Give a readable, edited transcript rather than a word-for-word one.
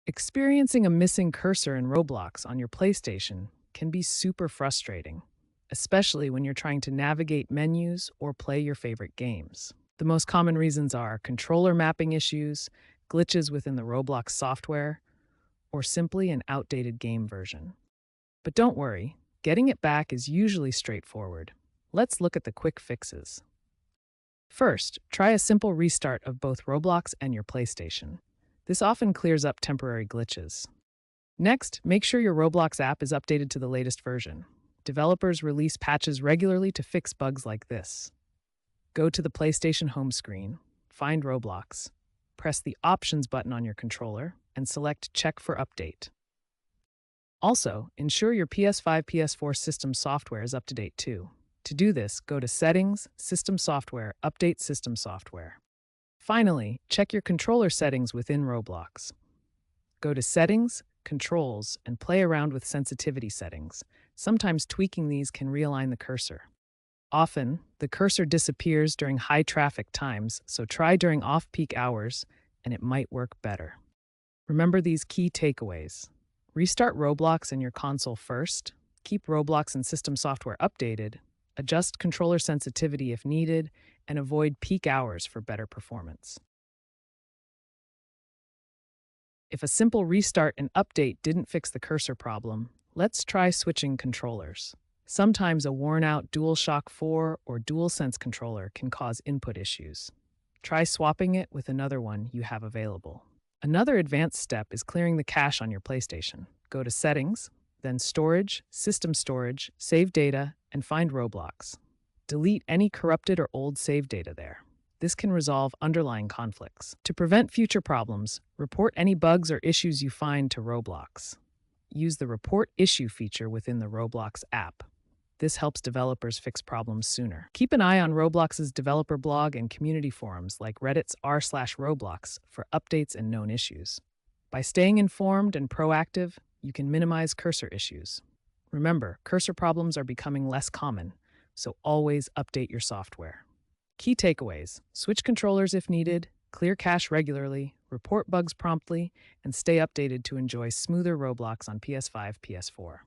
Experiencing a missing cursor in Roblox on your PlayStation can be super frustrating, especially when you're trying to navigate menus or play your favorite games. The most common reasons are controller mapping issues, glitches within the Roblox software, or simply an outdated game version. But don't worry, getting it back is usually straightforward. Let's look at the quick fixes. First, try a simple restart of both Roblox and your PlayStation. This often clears up temporary glitches. Next, make sure your Roblox app is updated to the latest version. Developers release patches regularly to fix bugs like this. Go to the PlayStation home screen, find Roblox, press the Options button on your controller, and select Check for Update. Also, ensure your PS5, PS4 system software is up to date too. To do this, go to Settings, System Software, Update System Software. Finally, check your controller settings within Roblox. Go to Settings, Controls, and play around with sensitivity settings. Sometimes tweaking these can realign the cursor. Often, the cursor disappears during high traffic times, so try during off-peak hours, and it might work better. Remember these key takeaways. Restart Roblox and your console first, keep Roblox and system software updated, adjust controller sensitivity if needed, and avoid peak hours for better performance. If a simple restart and update didn't fix the cursor problem, let's try switching controllers. Sometimes a worn-out DualShock 4 or DualSense controller can cause input issues. Try swapping it with another one you have available. Another advanced step is clearing the cache on your PlayStation. Go to Settings, then Storage, System Storage, Save Data, and find Roblox. Delete any corrupted or old save data there. This can resolve underlying conflicts. To prevent future problems, report any bugs or issues you find to Roblox. Use the Report Issue feature within the Roblox app. This helps developers fix problems sooner. Keep an eye on Roblox's developer blog and community forums like Reddit's r/Roblox for updates and known issues. By staying informed and proactive, you can minimize cursor issues. Remember, cursor problems are becoming less common, so always update your software. Key takeaways: switch controllers if needed, clear cache regularly, report bugs promptly, and stay updated to enjoy smoother Roblox on PS5, PS4.